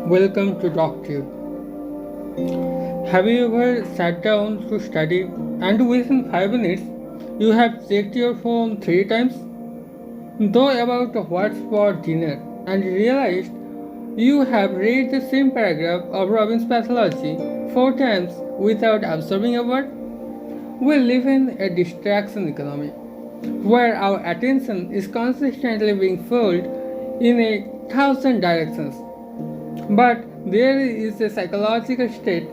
Welcome to Doctor. Have you ever sat down to study and within 5 minutes you have checked your phone 3 times? Though about what's for dinner and realized you have read the same paragraph of Robin's pathology 4 times without absorbing a word? We live in a distraction economy where our attention is consistently being pulled in a thousand directions. But there is a psychological state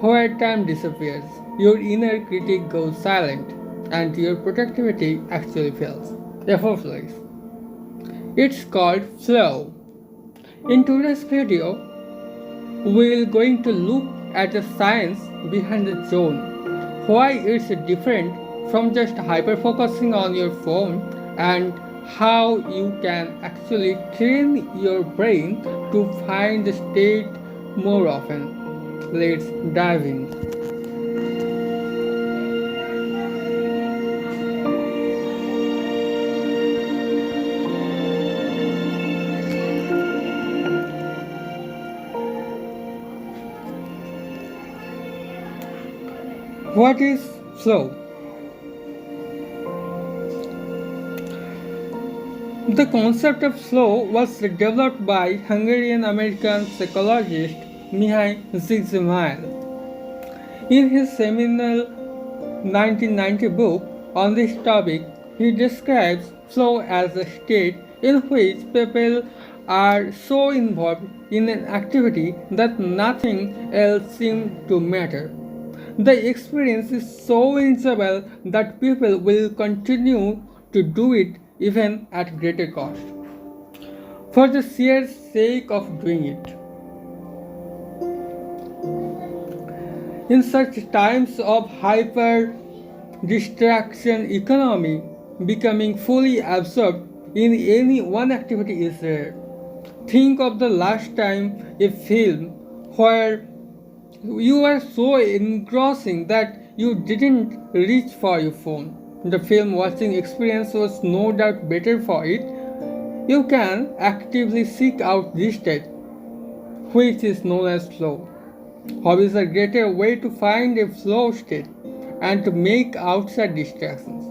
where time disappears, your inner critic goes silent, and your productivity actually fails. Effortless. It's called flow. In today's video, we're going to look at the science behind the zone, why it's different from just hyper focusing on your phone, and how you can actually train your brain to find the state more often. Let's dive in. What is flow? The concept of flow was developed by Hungarian-American psychologist Mihai Csikszentmihalyi. In his seminal 1990 book on this topic, he describes flow as a state in which people are so involved in an activity that nothing else seems to matter. The experience is so enjoyable that people will continue to do it even at greater cost, for the sheer sake of doing it. In such times of hyper distraction economy, becoming fully absorbed in any one activity is rare. Think of the last time a film where you were so engrossing that you didn't reach for your phone. The film watching experience was no doubt better for it. You can actively seek out this state, which is known as flow. Hobbies are a greater way to find a flow state and to make outside distractions.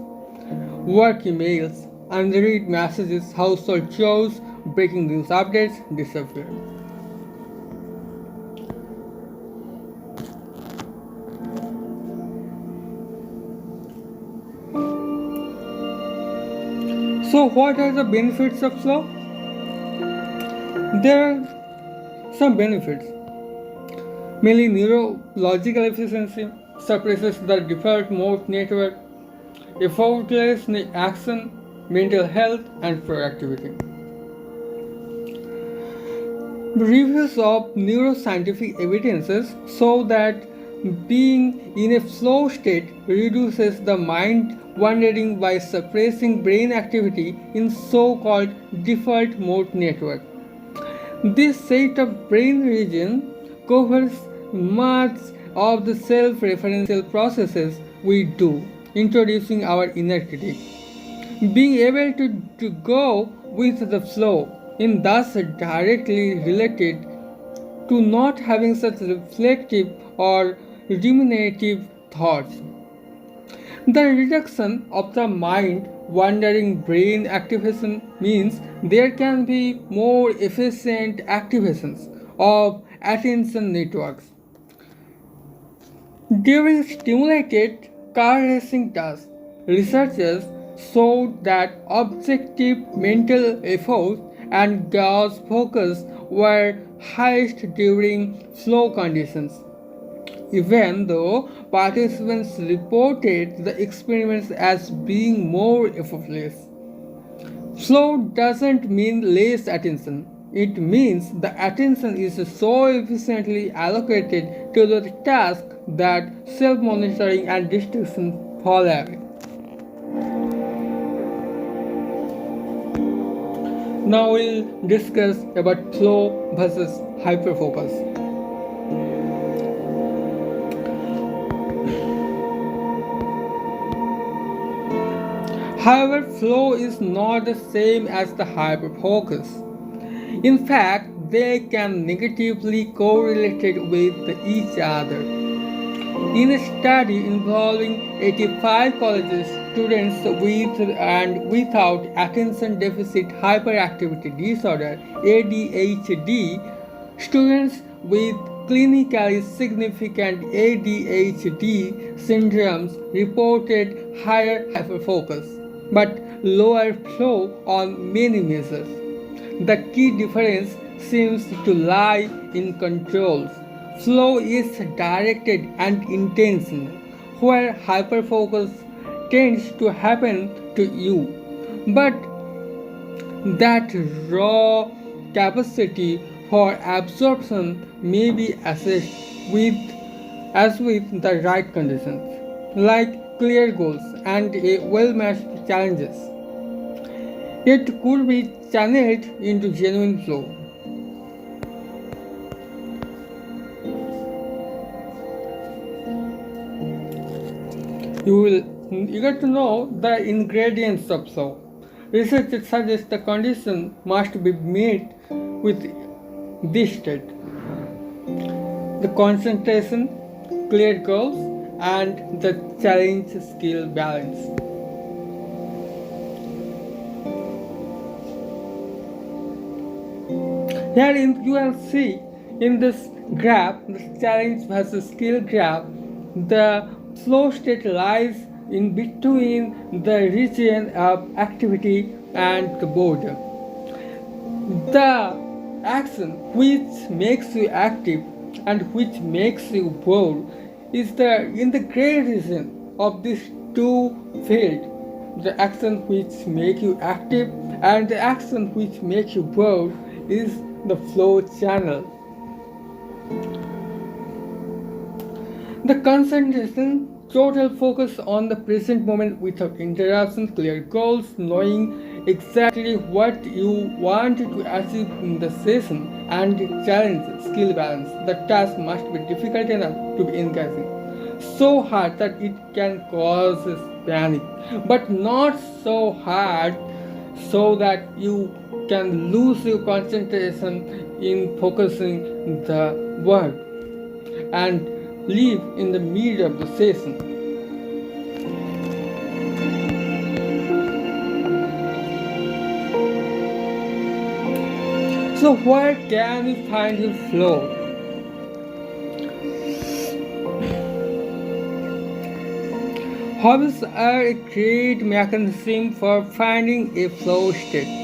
Work emails, unread messages, household chores, breaking news updates disappear. So, what are the benefits of flow? There are some benefits. Mainly neurological efficiency suppresses the default mode network, effortless action, mental health, and productivity. Reviews of neuroscientific evidences show that being in a flow state reduces the mind wandering by suppressing brain activity in so-called default mode network. This set of brain region covers much of the self-referential processes we do, introducing our inner critic. Being able to go with the flow is thus directly related to not having such reflective or ruminative thoughts. The reduction of the mind wandering brain activation means there can be more efficient activations of attention networks. During stimulated car racing tasks, researchers showed that objective mental effort and gauge focus were highest during flow conditions, even though participants reported the experiments as being more effortless. Flow doesn't mean less attention. It means the attention is so efficiently allocated to the task that self-monitoring and distraction fall away. Now we'll discuss about flow versus hyperfocus. However, flow is not the same as the hyperfocus. In fact, they can negatively correlate with each other. In a study involving 85 college students with and without attention deficit hyperactivity disorder ADHD, students with clinically significant ADHD syndromes reported higher hyperfocus but lower flow on many measures. The key difference seems to lie in controls. Flow is directed and intentional, where hyperfocus tends to happen to you. But that raw capacity for absorption may be assessed with as with the right conditions, like clear goals and a well-matched challenges. It could be channeled into genuine flow. You will get to know the ingredients of flow. Research suggests the condition must be met with this state: the concentration, clear goals, and the challenge skill balance. Here you will see in this graph, the challenge versus skill graph, the flow state lies in between the region of activity and the boredom. The action which makes you active and which makes you bored is in the gray region of these two fields. The action which makes you active and the action which makes you bored is the flow channel. The concentration, total focus on the present moment without interruption, clear goals, knowing exactly what you want to achieve in the session, and challenge, skill balance. The task must be difficult enough to be engaging, so hard that it can cause panic, but not so hard so that you can lose your concentration in focusing the work and leave in the middle of the session. So where can you find your flow? Hobbies are a great mechanism for finding a flow state.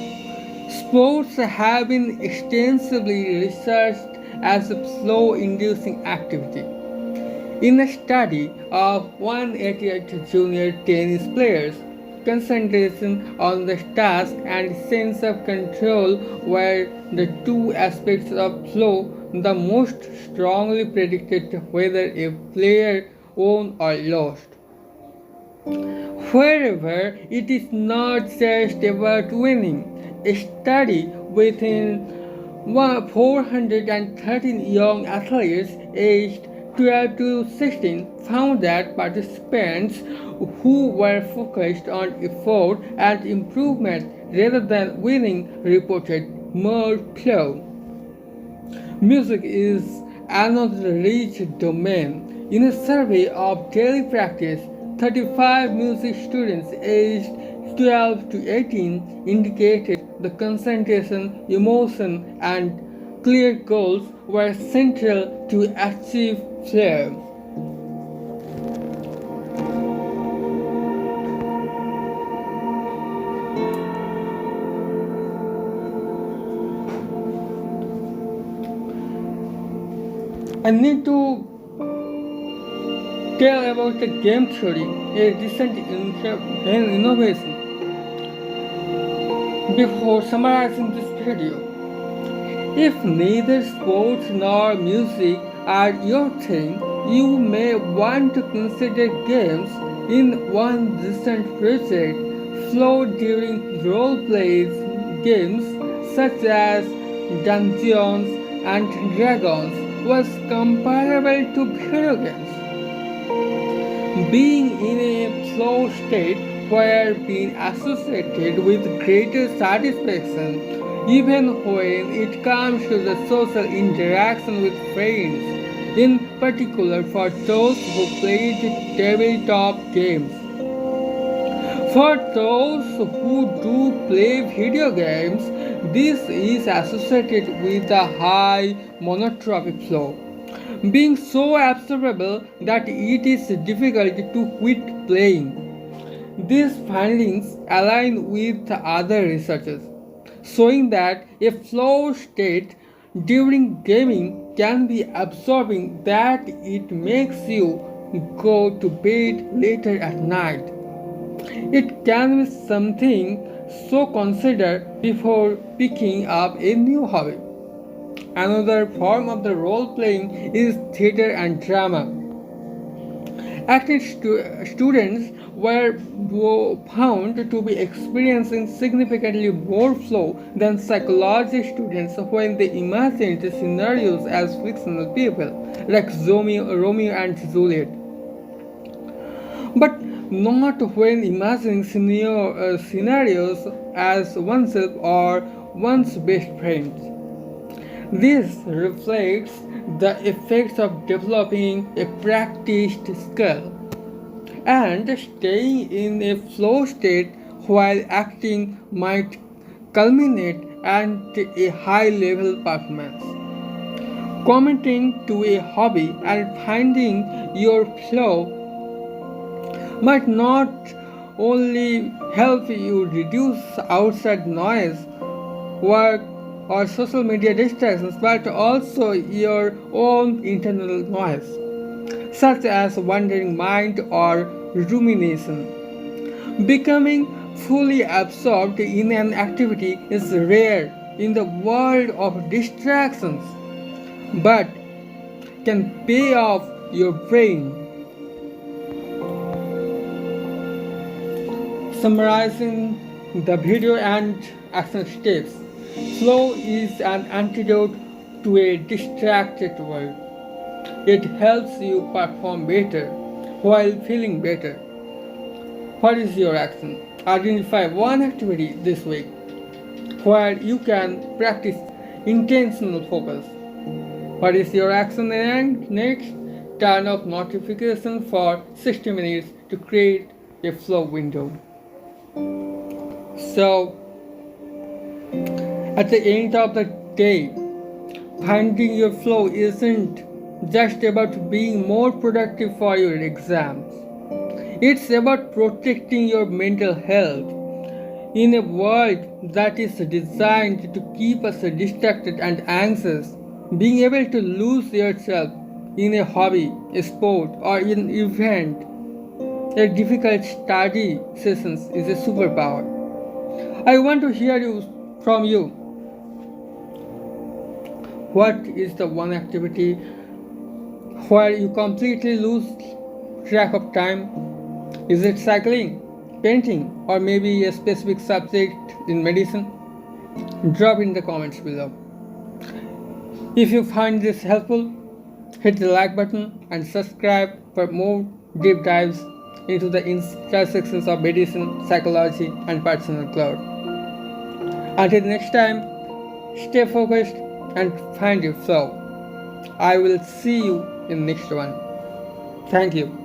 Sports have been extensively researched as a flow-inducing activity. In a study of 188 junior tennis players, concentration on the task and sense of control were the two aspects of flow the most strongly predicted whether a player won or lost. Wherever it is not just about winning, a study within 413 young athletes aged 12 to 16 found that participants who were focused on effort and improvement rather than winning reported more flow. Music is another rich domain. In a survey of daily practice, 35 music students aged 12 to 18 indicated the concentration, emotion, and clear goals were central to achieve flow. I need to tell about the game theory, a recent innovation. Before summarizing this video, if neither sports nor music are your thing, you may want to consider games in one recent project. Flow during role-plays games such as Dungeons and Dragons was comparable to video games. Being in a flow state were being associated with greater satisfaction, even when it comes to the social interaction with friends, in particular for those who play tabletop games. For those who do play video games, this is associated with a high monotropic flow, being so absorbable that it is difficult to quit playing. These findings align with other researchers, showing that a flow state during gaming can be absorbing that it makes you go to bed later at night. It can be something so considered before picking up a new hobby. Another form of the role playing is theater and drama. Acting students were found to be experiencing significantly more flow than psychology students when they imagined scenarios as fictional people, like Romeo and Juliet, but not when imagining scenarios as oneself or one's best friends. This reflects the effects of developing a practiced skill and staying in a flow state while acting might culminate at a high level performance. Committing to a hobby and finding your flow might not only help you reduce outside noise, work, or social media distractions, but also your own internal noise, such as wandering mind or rumination. Becoming fully absorbed in an activity is rare in the world of distractions, but can pay off your brain. Summarizing the video and action steps, flow is an antidote to a distracted world. It helps you perform better while feeling better. What is your action? Identify one activity this week where you can practice intentional focus. What is your action? And next, turn off notifications for 60 minutes to create a flow window. So, at the end of the day, finding your flow isn't just about being more productive for your exams. It's about protecting your mental health. In a world that is designed to keep us distracted and anxious, being able to lose yourself in a hobby, a sport, or an event, a difficult study sessions is a superpower. I want to hear from you. What is the one activity where you completely lose track of time? Is it cycling, painting, or maybe a specific subject in medicine? Drop in the comments below. If you find this helpful, hit the like button and subscribe for more deep dives into the intersections of medicine, psychology, and personal growth. Until next time, stay focused and find your flow. I will see you in next one. Thank you.